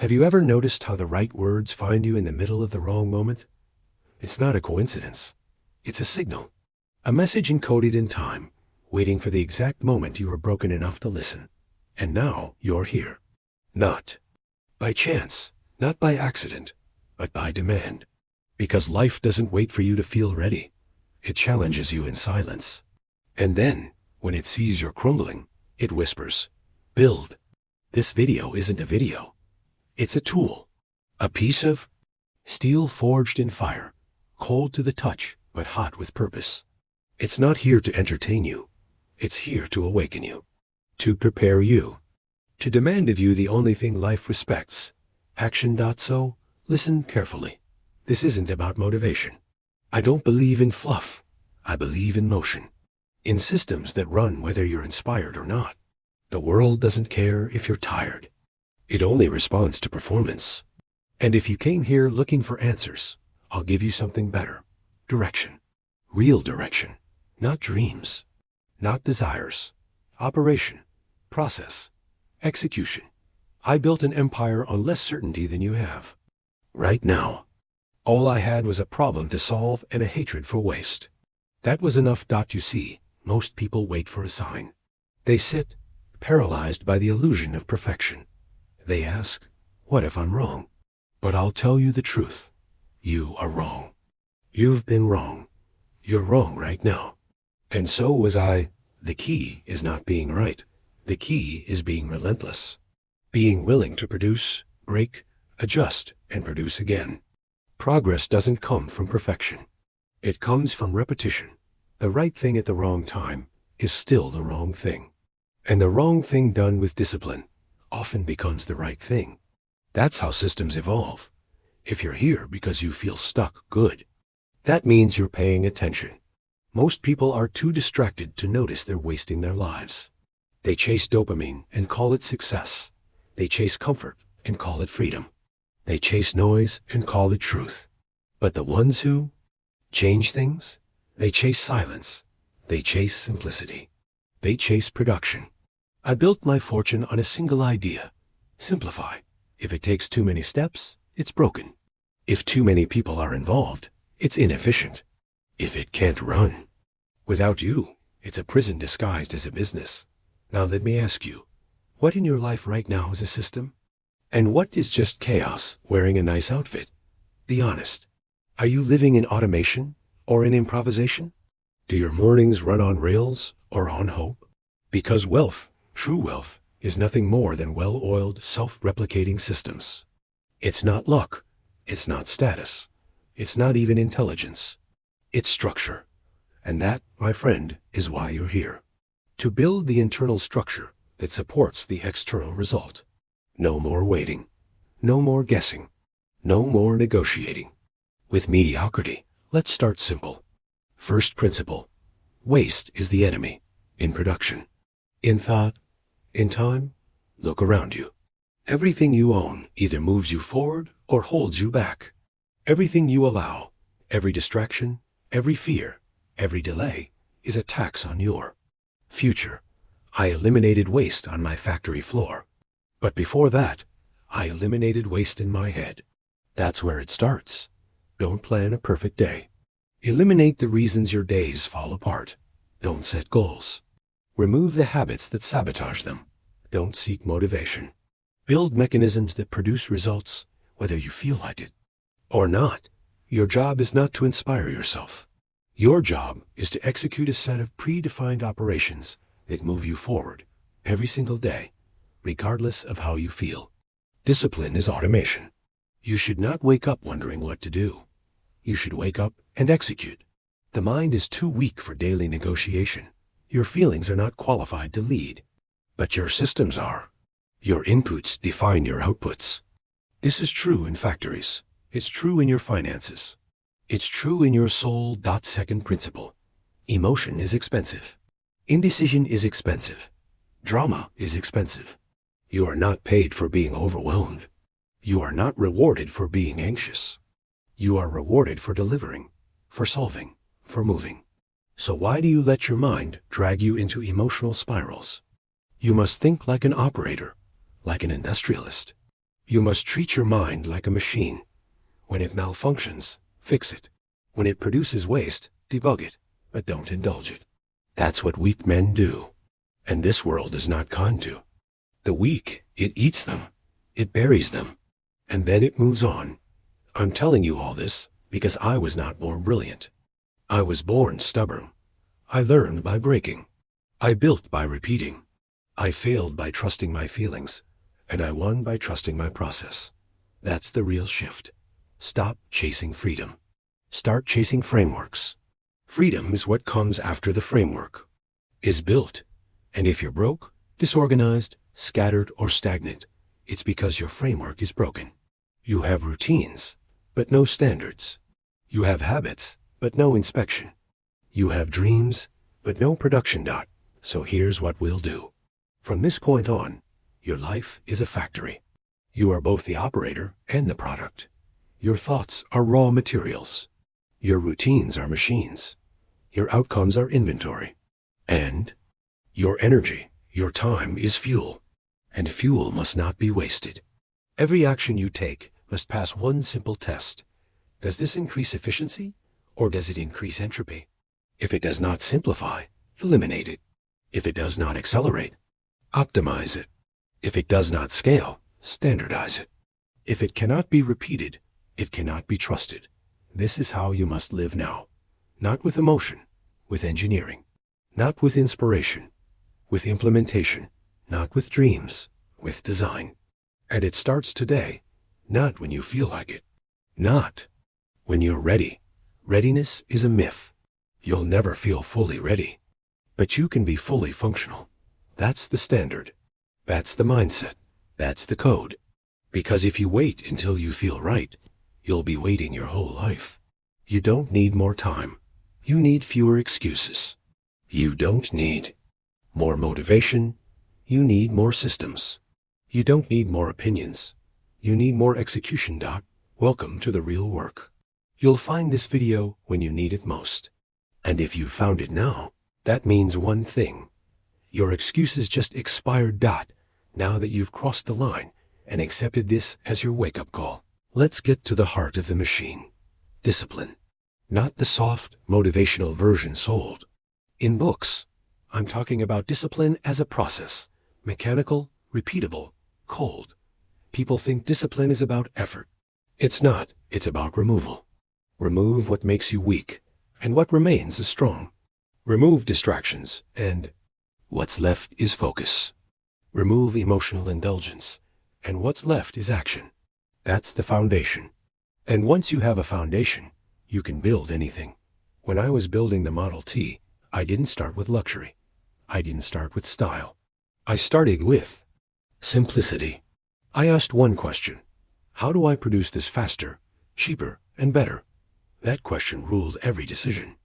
Have you ever noticed how the right words find you in the middle of the wrong moment? It's not a coincidence. It's a signal. A message encoded in time, waiting for the exact moment you were broken enough to listen. And now you're here. Not by chance, not by accident, but by demand. Because life doesn't wait for you to feel ready. It challenges you in silence. And then, when it sees you're crumbling, it whispers, "Build." This video isn't a video. It's a tool. A piece of steel forged in fire, cold to the touch, but hot with purpose. It's not here to entertain you. It's here to awaken you. To prepare you. To demand of you the only thing life respects. Action. So, listen carefully. This isn't about motivation. I don't believe in fluff. I believe in motion. In systems that run whether you're inspired or not. The world doesn't care if you're tired. It only responds to performance. And if you came here looking for answers, I'll give you something better. Direction. Real direction. Not dreams. Not desires. Operation. Process. Execution. I built an empire on less certainty than you have. Right now. All I had was a problem to solve and a hatred for waste. That was enough. You see, most people wait for a sign. They sit, paralyzed by the illusion of perfection. They ask, what if I'm wrong? But I'll tell you the truth. You are wrong. You've been wrong. You're wrong right now. And so was I. The key is not being right. The key is being relentless. Being willing to produce, break, adjust, and produce again. Progress doesn't come from perfection. It comes from repetition. The right thing at the wrong time is still the wrong thing. And the wrong thing done with discipline often becomes the right thing. That's how systems evolve. If you're here because you feel stuck, good. That means you're paying attention. Most people are too distracted to notice they're wasting their lives. They chase dopamine and call it success. They chase comfort and call it freedom. They chase noise and call it truth. But the ones who change things, they chase silence. They chase simplicity. They chase production. I built my fortune on a single idea. Simplify. If it takes too many steps, it's broken. If too many people are involved, it's inefficient. If it can't run without you, it's a prison disguised as a business. Now let me ask you, what in your life right now is a system? And what is just chaos wearing a nice outfit? Be honest. Are you living in automation or in improvisation? Do your mornings run on rails or on hope? Because wealth, true wealth, is nothing more than well-oiled, self-replicating systems. It's not luck. It's not status. It's not even intelligence. It's structure. And that, my friend, is why you're here. To build the internal structure that supports the external result. No more waiting. No more guessing. No more negotiating. With mediocrity, let's start simple. First principle. Waste is the enemy. In production. In thought. In time. Look around you. Everything you own either moves you forward or holds you back. Everything you allow, every distraction, every fear, every delay, is a tax on your future. I eliminated waste on my factory floor. But before that, I eliminated waste in my head. That's where it starts. Don't plan a perfect day. Eliminate the reasons your days fall apart. Don't set goals. Remove the habits that sabotage them. Don't seek motivation. Build mechanisms that produce results, whether you feel like it or not. Your job is not to inspire yourself. Your job is to execute a set of predefined operations that move you forward every single day, regardless of how you feel. Discipline is automation. You should not wake up wondering what to do. You should wake up and execute. The mind is too weak for daily negotiation. Your feelings are not qualified to lead, but your systems are. Your inputs define your outputs. This is true in factories. It's true in your finances. It's true in your soul. Second principle. Emotion is expensive. Indecision is expensive. Drama is expensive. You are not paid for being overwhelmed. You are not rewarded for being anxious. You are rewarded for delivering, for solving, for moving. So why do you let your mind drag you into emotional spirals? You must think like an operator, like an industrialist. You must treat your mind like a machine. When it malfunctions, fix it. When it produces waste, debug it, but don't indulge it. That's what weak men do. And this world is not kind to. The weak, it eats them. It buries them. And then it moves on. I'm telling you all this because I was not born brilliant. I was born stubborn. I learned by breaking. I built by repeating. I failed by trusting my feelings. And I won by trusting my process. That's the real shift. Stop chasing freedom. Start chasing frameworks. Freedom is what comes after the framework is built. And if you're broke, disorganized, scattered, or stagnant, it's because your framework is broken. You have routines, but no standards. You have habits, but no inspection. You have dreams, but no production. So here's what we'll do. From this point on, your life is a factory. You are both the operator and the product. Your thoughts are raw materials. Your routines are machines. Your outcomes are inventory. And your energy, your time is fuel. And fuel must not be wasted. Every action you take must pass one simple test. Does this increase efficiency, or does it increase entropy? If it does not simplify, eliminate it. If it does not accelerate, optimize it. If it does not scale, standardize it. If it cannot be repeated, it cannot be trusted. This is how you must live now. Not with emotion, with engineering. Not with inspiration, with implementation. Not with dreams, with design. And it starts today, not when you feel like it. Not when you're ready. Readiness is a myth. You'll never feel fully ready. But you can be fully functional. That's the standard. That's the mindset. That's the code. Because if you wait until you feel right, you'll be waiting your whole life. You don't need more time. You need fewer excuses. You don't need more motivation. You need more systems. You don't need more opinions. You need more execution. Welcome to the real work. You'll find this video when you need it most. And if you've found it now, that means one thing. Your excuses just expired. Now that you've crossed the line and accepted this as your wake-up call, let's get to the heart of the machine. Discipline. Not the soft, motivational version sold in books. I'm talking about discipline as a process. Mechanical, repeatable, cold. People think discipline is about effort. It's not. It's about removal. Remove what makes you weak, and what remains is strong. Remove distractions, and what's left is focus. Remove emotional indulgence, and what's left is action. That's the foundation. And once you have a foundation, you can build anything. When I was building the Model T, I didn't start with luxury. I didn't start with style. I started with simplicity. I asked one question. How do I produce this faster, cheaper, and better? That question ruled every decision.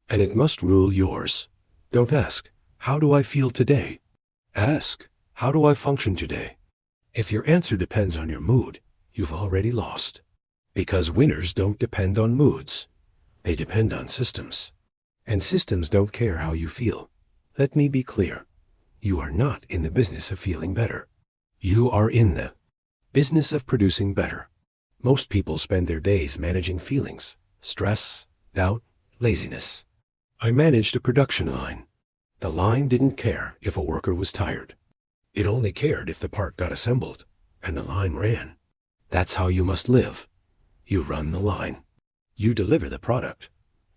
And it must rule yours. Don't ask, how do I feel today? Ask, how do I function today? If your answer depends on your mood, you've already lost. Because winners don't depend on moods. They depend on systems. And systems don't care how you feel. Let me be clear. You are not in the business of feeling better. You are in the business of producing better. Most people spend their days managing feelings, stress, doubt, laziness. I managed a production line. The line didn't care if a worker was tired. It only cared if the part got assembled, and the line ran. That's how you must live. You run the line. You deliver the product.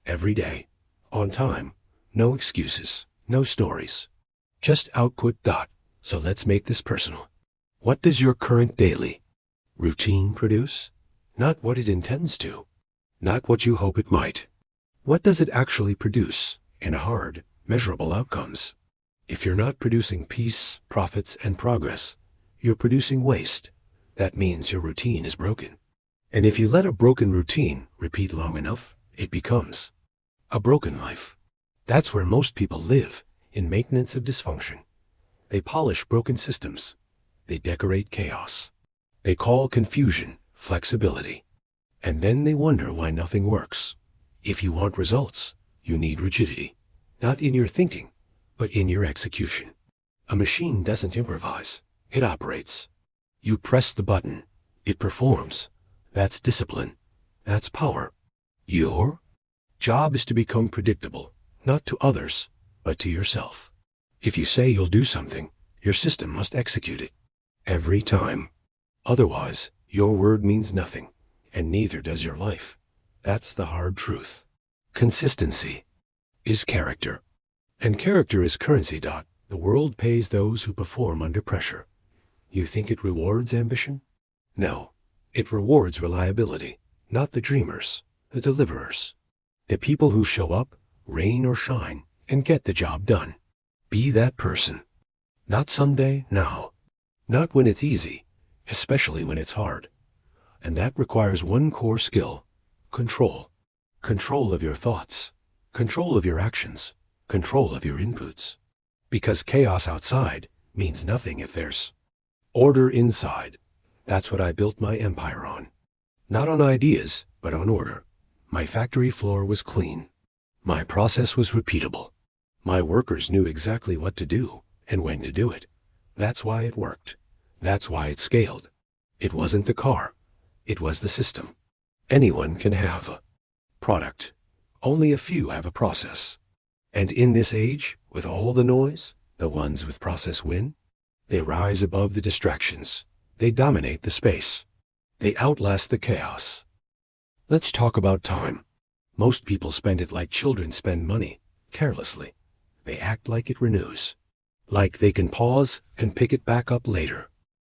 Every day. On time. No excuses. No stories. Just output. So let's make this personal. What does your current daily routine produce? Not what it intends to. Not what you hope it might. What does it actually produce in hard, measurable outcomes? If you're not producing peace, profits, and progress, you're producing waste. That means your routine is broken. And if you let a broken routine repeat long enough, it becomes a broken life. That's where most people live, in maintenance of dysfunction. They polish broken systems. They decorate chaos. They call confusion flexibility. And then they wonder why nothing works. If you want results, you need rigidity. Not in your thinking, but in your execution. A machine doesn't improvise. It operates. You press the button, It performs. That's discipline. That's power. Your job is to become predictable, not to others, but to yourself. If you say you'll do something, your system must execute it. Every time. Otherwise, your word means nothing, and neither does your life. That's the hard truth. Consistency is character. And character is currency. The world pays those who perform under pressure. You think it rewards ambition? No. It rewards reliability, not the dreamers, the deliverers. The people who show up, rain or shine, and get the job done. Be that person. Not someday, now. Not when it's easy, especially when it's hard. And that requires one core skill: control. Control of your thoughts, control of your actions, control of your inputs. Because chaos outside means nothing if there's order inside. That's what I built my empire on. Not on ideas, but on order. My factory floor was clean. My process was repeatable. My workers knew exactly what to do and when to do it. That's why it worked. That's why it scaled. It wasn't the car. It was the system. Anyone can have a product. Only a few have a process. And in this age, with all the noise, the ones with process win. They rise above the distractions. They dominate the space. They outlast the chaos. Let's talk about time. Most people spend it like children spend money, carelessly. They act like it renews. Like they can pause and pick it back up later.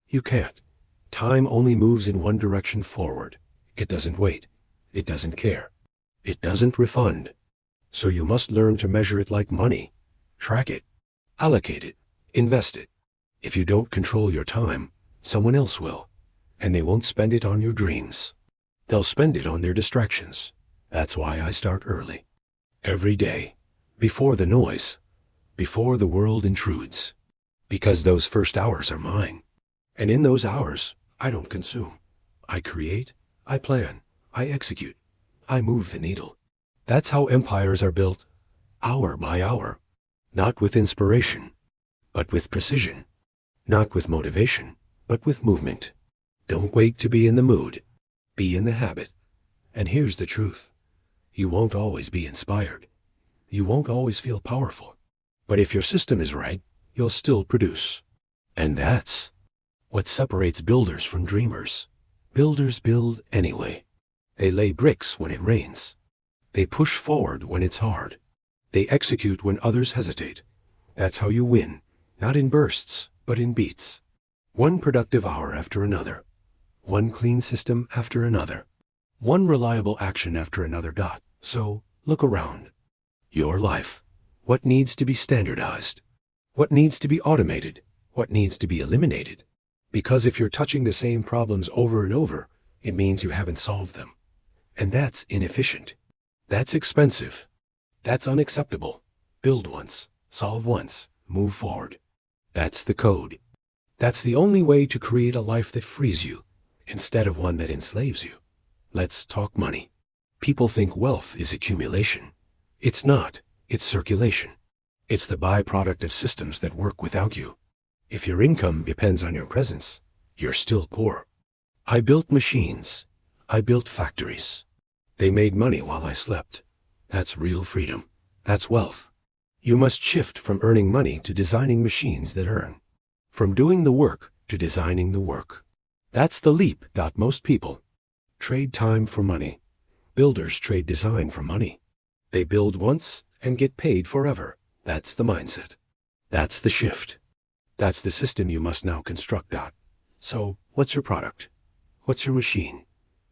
You can't. Time only moves in one direction forward. It doesn't wait. It doesn't care. It doesn't refund. So you must learn to measure it like money. Track it. Allocate it. Invest it. If you don't control your time, someone else will. And they won't spend it on your dreams. They'll spend it on their distractions. That's why I start early. Every day. Before the noise. Before the world intrudes. Because those first hours are mine. And in those hours, I don't consume. I create. I plan. I execute. I move the needle. That's how empires are built. Hour by hour. Not with inspiration, but with precision. Not with motivation, but with movement. Don't wait to be in the mood. Be in the habit. And here's the truth. You won't always be inspired. You won't always feel powerful. But if your system is right, you'll still produce. And that's what separates builders from dreamers. Builders build anyway. They lay bricks when it rains. They push forward when it's hard. They execute when others hesitate. That's how you win, not in bursts, but in beats. One productive hour after another. One clean system after another. One reliable action after another. So, look around. Your life. What needs to be standardized? What needs to be automated? What needs to be eliminated? Because if you're touching the same problems over and over, it means you haven't solved them. And that's inefficient. That's expensive. That's unacceptable. Build once, solve once, move forward. That's the code. That's the only way to create a life that frees you, instead of one that enslaves you. Let's talk money. People think wealth is accumulation. It's not. It's circulation. It's the byproduct of systems that work without you. If your income depends on your presence, you're still poor. I built machines. I built factories. They made money while I slept. That's real freedom. That's wealth. You must shift from earning money to designing machines that earn. From doing the work to designing the work. That's the leap. Most people trade time for money. Builders trade design for money. They build once and get paid forever. That's the mindset. That's the shift. That's the system you must now construct. So, what's your product? What's your machine?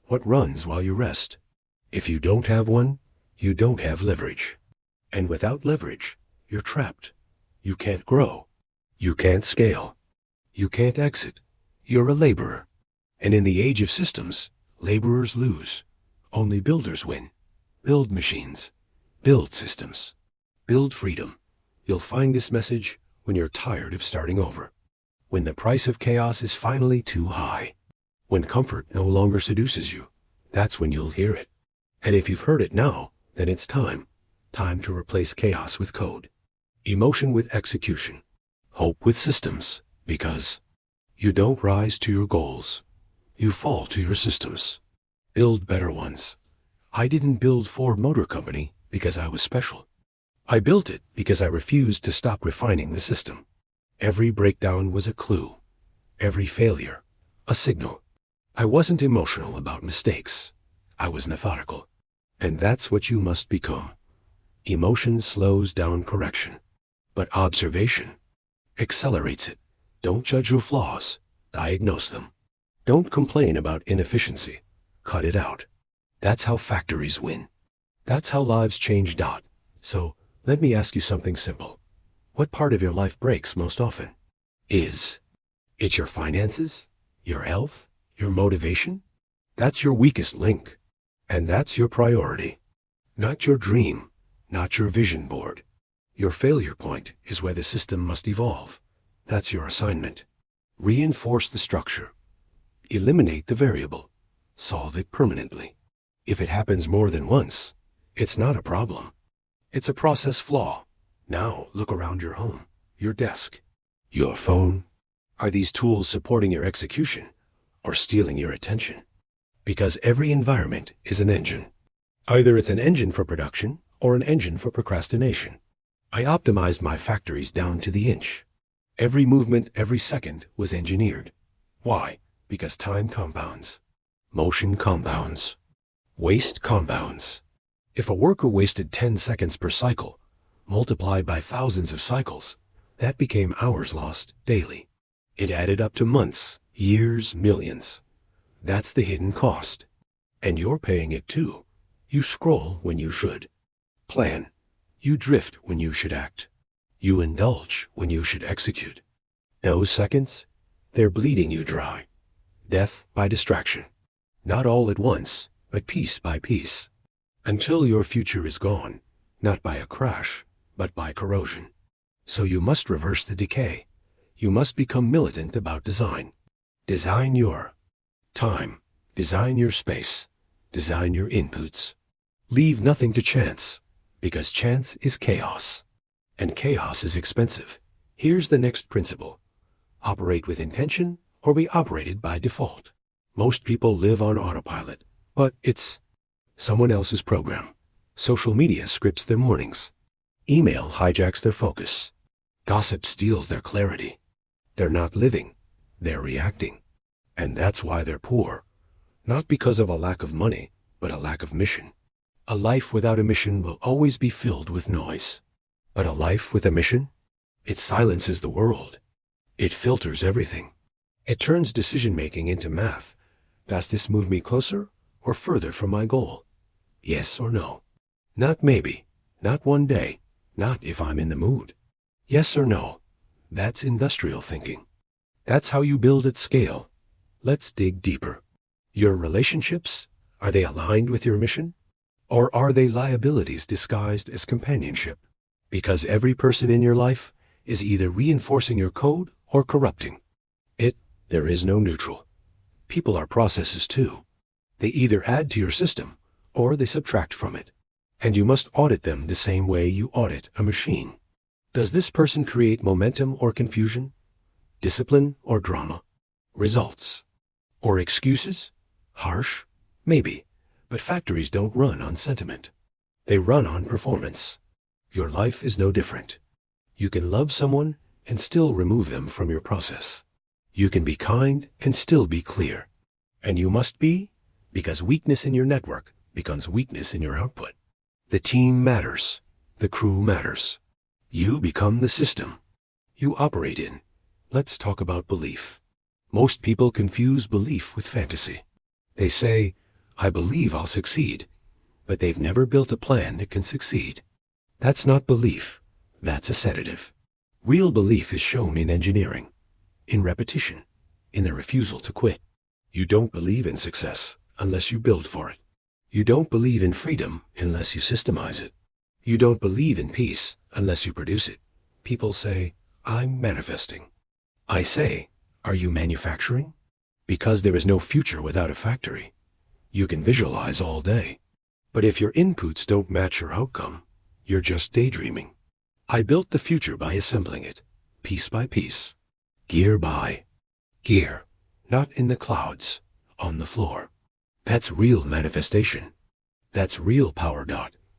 What runs while you rest? If you don't have one, you don't have leverage. And without leverage, you're trapped. You can't grow. You can't scale. You can't exit. You're a laborer. And in the age of systems, laborers lose. Only builders win. Build machines. Build systems. Build freedom. You'll find this message when you're tired of starting over. When the price of chaos is finally too high. When comfort no longer seduces you. That's when you'll hear it. And if you've heard it now, then it's time. Time to replace chaos with code. Emotion with execution. Hope with systems. Because you don't rise to your goals. You fall to your systems. Build better ones. I didn't build Ford Motor Company because I was special. I built it because I refused to stop refining the system. Every breakdown was a clue. Every failure, a signal. I wasn't emotional about mistakes. I was methodical. And that's what you must become. Emotion slows down correction, but observation accelerates it. Don't judge your flaws. Diagnose them. Don't complain about inefficiency. Cut it out. That's how factories win. That's how lives change. So, let me ask you something simple. What part of your life breaks most often? Is it your finances? Your health? Your motivation? That's your weakest link. And that's your priority. Not your dream. Not your vision board. Your failure point is where the system must evolve. That's your assignment. Reinforce the structure. Eliminate the variable. Solve it permanently. If it happens more than once, it's not a problem. It's a process flaw. Now look around your home, your desk, your phone. Are these tools supporting your execution or stealing your attention? Because every environment is an engine. Either it's an engine for production or an engine for procrastination. I optimized my factories down to the inch. Every movement, every second was engineered. Why? Because time compounds. Motion compounds. Waste compounds. If a worker wasted 10 seconds per cycle, multiplied by thousands of cycles, that became hours lost daily. It added up to months, years, millions. That's the hidden cost. And you're paying it too. You scroll when you should. Plan. You drift when you should act. You indulge when you should execute. Those seconds, they're bleeding you dry. Death by distraction. Not all at once, but piece by piece. Until your future is gone, not by a crash, but by corrosion. So you must reverse the decay. You must become militant about design. Design your time. Design your space. Design your inputs. Leave nothing to chance, because chance is chaos. And chaos is expensive. Here's the next principle. Operate with intention or be operated by default. Most people live on autopilot, but it's someone else's program. Social media scripts their mornings. Email hijacks their focus. Gossip steals their clarity. They're not living. They're reacting. And that's why they're poor. Not because of a lack of money, but a lack of mission. A life without a mission will always be filled with noise. But a life with a mission? It silences the world. It filters everything. It turns decision-making into math. Does this move me closer or further from my goal? Yes or no? Not maybe. Not one day. Not if I'm in the mood. Yes or no? That's industrial thinking. That's how you build at scale. Let's dig deeper. Your relationships, are they aligned with your mission? Or are they liabilities disguised as companionship? Because every person in your life is either reinforcing your code or corrupting it. There is no neutral. People are processes too. They either add to your system or they subtract from it. And you must audit them the same way you audit a machine. Does this person create momentum or confusion? Discipline or drama? Results? Or excuses? Harsh? Maybe. But factories don't run on sentiment. They run on performance. Your life is no different. You can love someone and still remove them from your process. You can be kind and still be clear. And you must be, because weakness in your network becomes weakness in your output. The team matters. The crew matters. You become the system you operate in. Let's talk about belief. Most people confuse belief with fantasy. They say, I believe I'll succeed, but they've never built a plan that can succeed. That's not belief. That's a sedative. Real belief is shown in engineering, in repetition, in the refusal to quit. You don't believe in success unless you build for it. You don't believe in freedom unless you systemize it. You don't believe in peace unless you produce it. People say, I'm manifesting. I say, are you manufacturing? Because there is no future without a factory. You can visualize all day. But if your inputs don't match your outcome, you're just daydreaming. I built the future by assembling it, piece by piece, gear by gear, not in the clouds, on the floor. That's real manifestation. That's real power.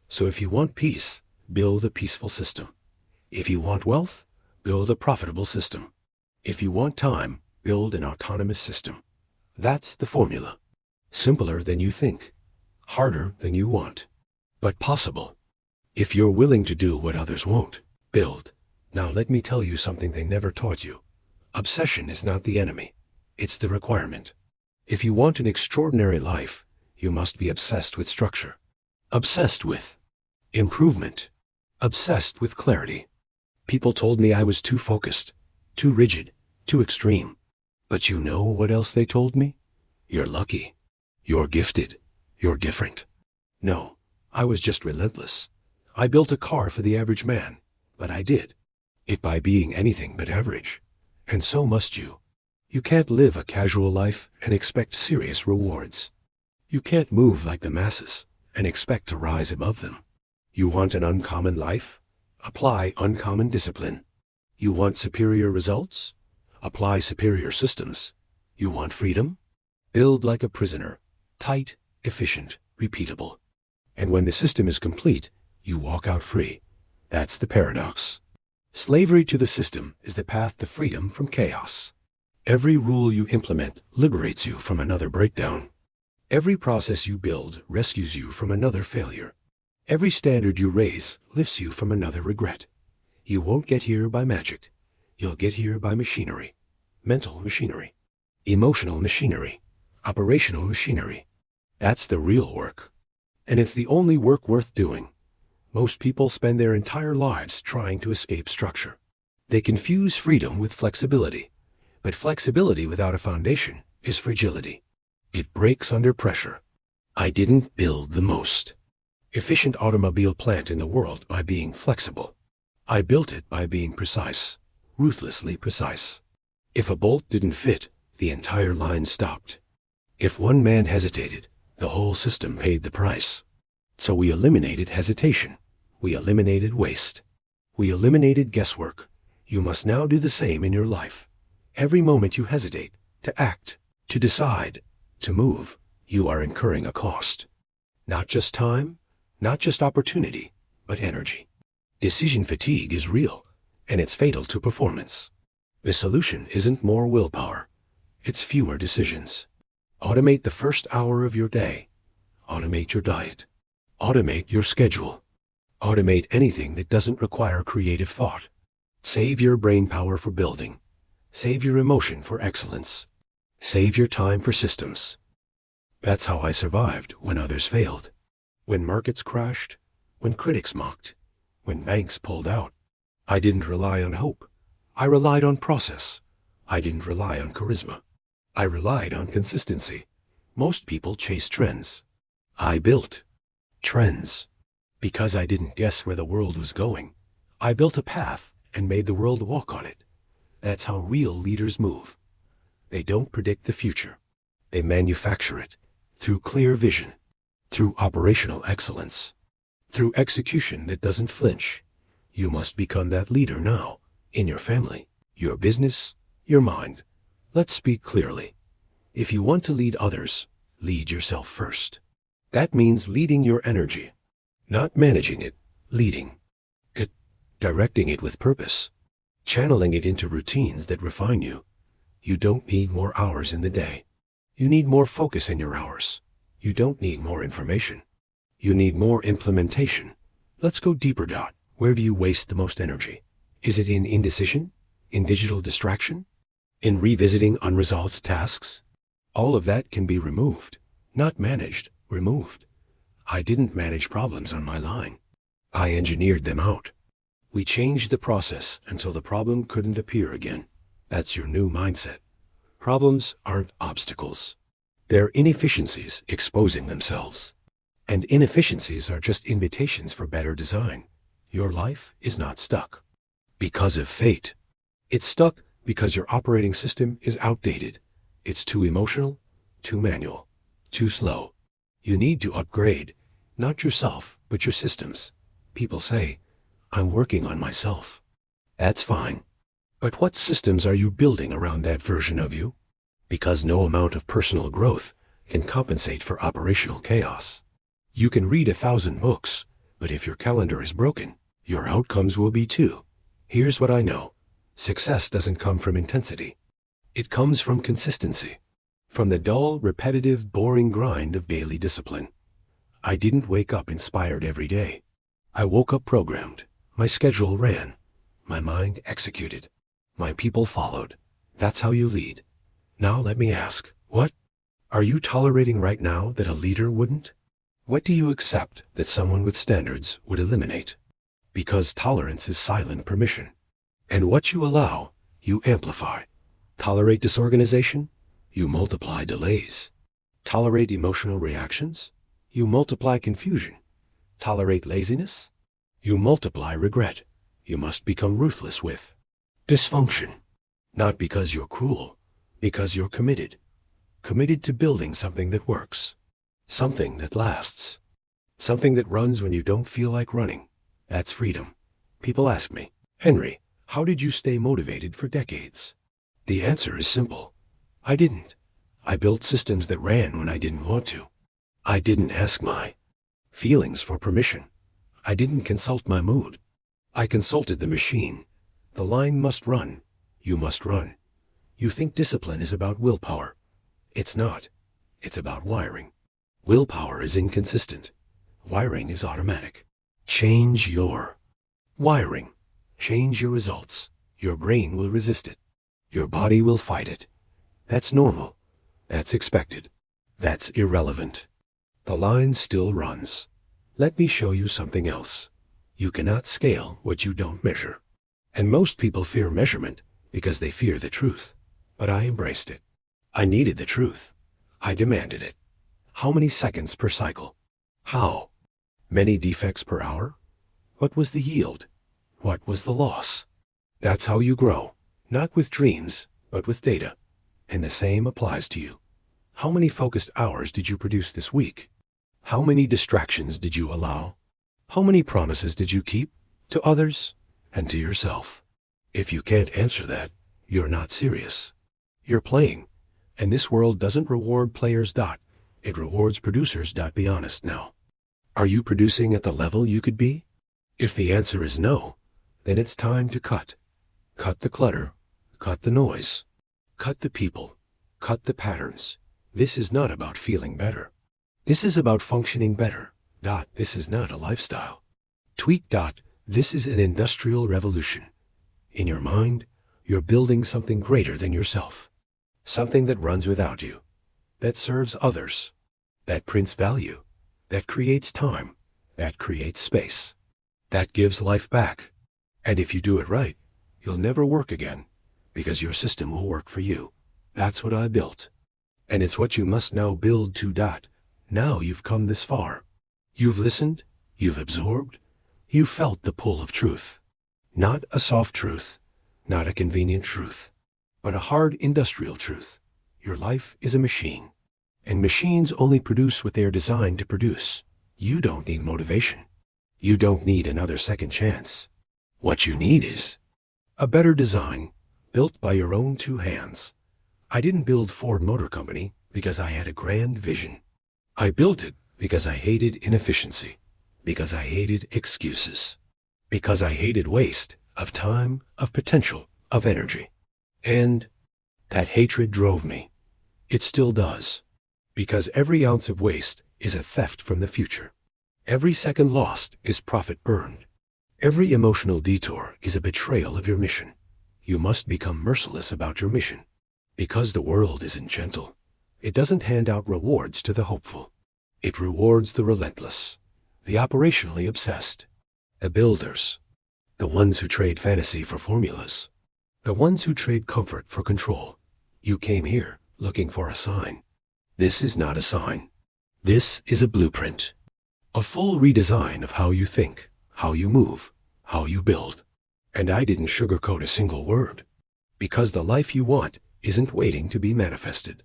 So if you want peace, build a peaceful system. If you want wealth, build a profitable system. If you want time, build an autonomous system. That's the formula. Simpler than you think. Harder than you want. But possible. If you're willing to do what others won't, build. Now let me tell you something they never taught you. Obsession is not the enemy. It's the requirement. If you want an extraordinary life, you must be obsessed with structure. Obsessed with improvement. Obsessed with clarity. People told me I was too focused, too rigid, too extreme. But you know what else they told me? You're lucky. You're gifted. You're different. No, I was just relentless. I built a car for the average man, but I did it by being anything but average. And so must you. You can't live a casual life and expect serious rewards. You can't move like the masses and expect to rise above them. You want an uncommon life? Apply uncommon discipline. You want superior results? Apply superior systems. You want freedom? Build like a prisoner, tight, efficient, repeatable. And when the system is complete, you walk out free. That's the paradox. Slavery to the system is the path to freedom from chaos. Every rule you implement liberates you from another breakdown. Every process you build rescues you from another failure. Every standard you raise lifts you from another regret. You won't get here by magic. You'll get here by machinery. Mental machinery. Emotional machinery. Operational machinery. That's the real work. And it's the only work worth doing. Most people spend their entire lives trying to escape structure. They confuse freedom with flexibility. But flexibility without a foundation is fragility. It breaks under pressure. I didn't build the most efficient automobile plant in the world by being flexible. I built it by being precise, ruthlessly precise. If a bolt didn't fit, the entire line stopped. If one man hesitated, the whole system paid the price. So we eliminated hesitation. We eliminated waste. We eliminated guesswork. You must now do the same in your life. Every moment you hesitate, to act, to decide, to move, you are incurring a cost. Not just time, not just opportunity, but energy. Decision fatigue is real, and it's fatal to performance. The solution isn't more willpower. It's fewer decisions. Automate the first hour of your day. Automate your diet. Automate your schedule. Automate anything that doesn't require creative thought. Save your brain power for building. Save your emotion for excellence. Save your time for systems. That's how I survived when others failed. When markets crashed, when critics mocked, when banks pulled out. I didn't rely on hope. I relied on process. I didn't rely on charisma. I relied on consistency. Most people chase trends. I built trends. Because I didn't guess where the world was going, I built a path and made the world walk on it. That's how real leaders move. They don't predict the future. They manufacture it through clear vision, through operational excellence, through execution that doesn't flinch. You must become that leader now, in your family, your business, your mind. Let's speak clearly. If you want to lead others, lead yourself first. That means leading your energy, not managing it, leading it, directing it with purpose, channeling it into routines that refine you. You don't need more hours in the day. You need more focus in your hours. You don't need more information. You need more implementation. Let's go deeper. Where do you waste the most energy? Is it in indecision? In digital distraction? In revisiting unresolved tasks? All of that can be removed. Not managed, removed. I didn't manage problems on my line. I engineered them out. We changed the process until the problem couldn't appear again. That's your new mindset. Problems aren't obstacles. They're inefficiencies exposing themselves. And inefficiencies are just invitations for better design. Your life is not stuck because of fate. It's stuck because your operating system is outdated. It's too emotional, too manual, too slow. You need to upgrade, not yourself, but your systems. People say, I'm working on myself. That's fine. But what systems are you building around that version of you? Because no amount of personal growth can compensate for operational chaos. You can read 1,000 books, but if your calendar is broken, your outcomes will be too. Here's what I know. Success doesn't come from intensity. It comes from consistency. From the dull, repetitive, boring grind of daily discipline. I didn't wake up inspired every day. I woke up programmed. My schedule ran. My mind executed. My people followed. That's how you lead. Now let me ask, what are you tolerating right now that a leader wouldn't? What do you accept that someone with standards would eliminate? Because tolerance is silent permission. And what you allow, you amplify. Tolerate disorganization? You multiply delays. Tolerate emotional reactions? You multiply confusion. Tolerate laziness? You multiply regret. You must become ruthless with dysfunction. Not because you're cruel, because you're committed. Committed to building something that works. Something that lasts. Something that runs when you don't feel like running. That's freedom. People ask me, Henry, how did you stay motivated for decades? The answer is simple. I didn't. I built systems that ran when I didn't want to. I didn't ask my feelings for permission. I didn't consult my mood. I consulted the machine. The line must run. You must run. You think discipline is about willpower. It's not. It's about wiring. Willpower is inconsistent. Wiring is automatic. Change your wiring. Change your results. Your brain will resist it. Your body will fight it. That's normal. That's expected. That's irrelevant. The line still runs. Let me show you something else. You cannot scale what you don't measure. And most people fear measurement because they fear the truth. But I embraced it. I needed the truth. I demanded it. How many seconds per cycle? How many defects per hour? What was the yield? What was the loss? That's how you grow, not with dreams, but with data. And the same applies to you. How many focused hours did you produce this week? How many distractions did you allow? How many promises did you keep to others and to yourself? If you can't answer that, you're not serious. You're playing. And this world doesn't reward players. It rewards producers. Be honest now. Are you producing at the level you could be? If the answer is no, then it's time to cut. Cut the clutter. Cut the noise. Cut the people. Cut the patterns. This is not about feeling better. This is about functioning better. This is not a lifestyle. Tweak. This is an industrial revolution. In your mind, you're building something greater than yourself. Something that runs without you. That serves others. That prints value. That creates time. That creates space. That gives life back. And if you do it right, you'll never work again, because your system will work for you. That's what I built. And it's what you must now build to. Now you've come this far. You've listened, you've absorbed, you've felt the pull of truth. Not a soft truth, not a convenient truth, but a hard industrial truth. Your life is a machine, and machines only produce what they are designed to produce. You don't need motivation. You don't need another second chance. What you need is a better design, built by your own two hands. I didn't build Ford Motor Company because I had a grand vision. I built it because I hated inefficiency, because I hated excuses, because I hated waste of time, of potential, of energy. And that hatred drove me. It still does. Because every ounce of waste is a theft from the future. Every second lost is profit burned. Every emotional detour is a betrayal of your mission. You must become merciless about your mission. Because the world isn't gentle. It doesn't hand out rewards to the hopeful. It rewards the relentless, the operationally obsessed, the builders, the ones who trade fantasy for formulas, the ones who trade comfort for control. You came here looking for a sign. This is not a sign. This is a blueprint. A full redesign of how you think, how you move, how you build. And I didn't sugarcoat a single word. Because the life you want isn't waiting to be manifested.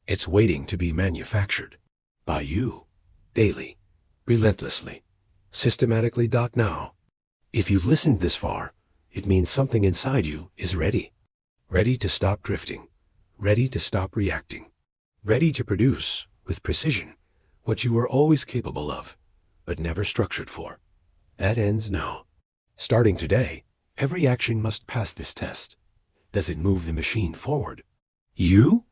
It's waiting to be manufactured. By you. Daily. Relentlessly. Systematically. Now. If you've listened this far, it means something inside you is ready. Ready to stop drifting. ready to stop reacting, ready to produce, with precision, what you were always capable of, but never structured for. That ends now. Starting today, every action must pass this test. Does it move the machine forward? You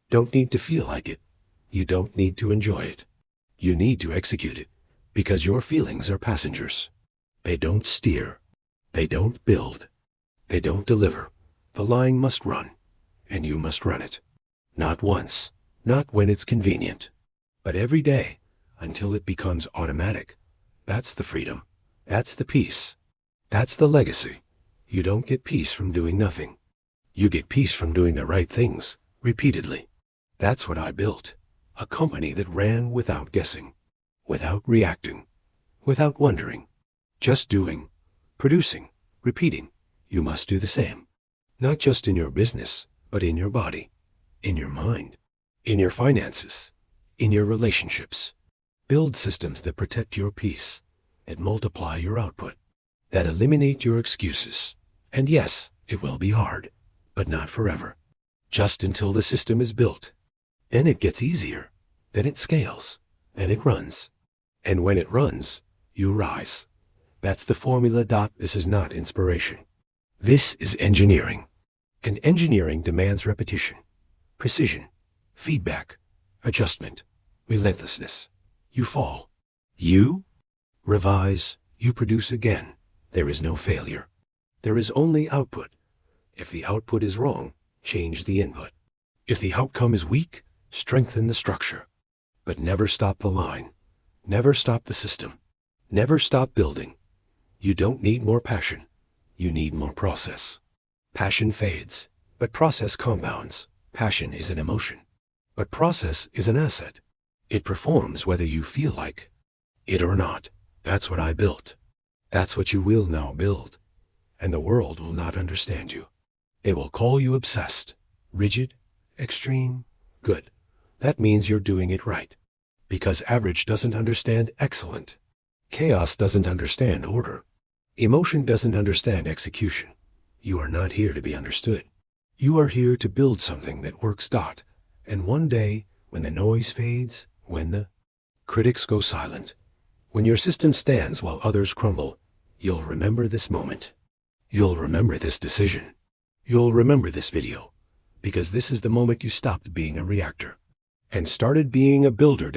don't need to feel like it. You don't need to enjoy it. You need to execute it, because your feelings are passengers. They don't steer. They don't build. They don't deliver. The line must run, and you must run it. Not once, not when it's convenient, but every day, until it becomes automatic. That's the freedom. That's the peace. That's the legacy. You don't get peace from doing nothing. You get peace from doing the right things, repeatedly. That's what I built. A company that ran without guessing, without reacting, without wondering. Just doing, producing, repeating. You must do the same. Not just in your business, but in your body, in your mind, in your finances, in your relationships. Build systems that protect your peace, that multiply your output, that eliminate your excuses. And yes, it will be hard, but not forever. Just until the system is built. Then it gets easier. Then it scales. Then it runs. And when it runs, you rise. That's the formula. This is not inspiration. This is engineering. And engineering demands repetition, precision, feedback, adjustment, relentlessness. You fall. You revise. You produce again. There is no failure. There is only output. If the output is wrong, change the input. If the outcome is weak, strengthen the structure. But never stop the line. Never stop the system. Never stop building. You don't need more passion. You need more process. Passion fades, but process compounds. Passion is an emotion, but process is an asset. It performs whether you feel like it or not. That's what I built. That's what you will now build. And the world will not understand you. They will call you obsessed, rigid, extreme, good. That means you're doing it right. Because average doesn't understand excellent. Chaos doesn't understand order. Emotion doesn't understand execution. You are not here to be understood. You are here to build something that works. And one day, when the noise fades, when the critics go silent, when your system stands while others crumble, you'll remember this moment. You'll remember this decision. You'll remember this video. Because this is the moment you stopped being a reactor and started being a builder.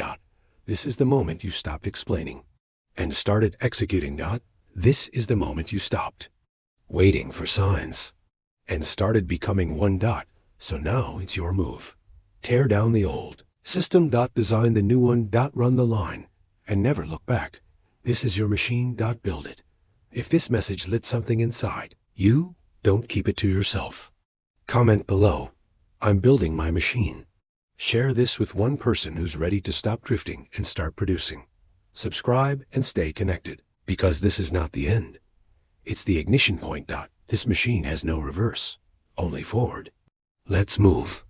This is the moment you stopped explaining and started executing. This is the moment you stopped waiting for signs and started becoming one. So now it's your move. Tear down the old system. Design the new one. Run the line and never look back. This is your machine. Build it. If this message lit something inside you, don't keep it to yourself. Comment below. I'm building my machine. Share this with one person who's ready to stop drifting and start producing. Subscribe and stay connected, because this is not the end. It's the ignition point. This machine has no reverse, only forward. Let's move.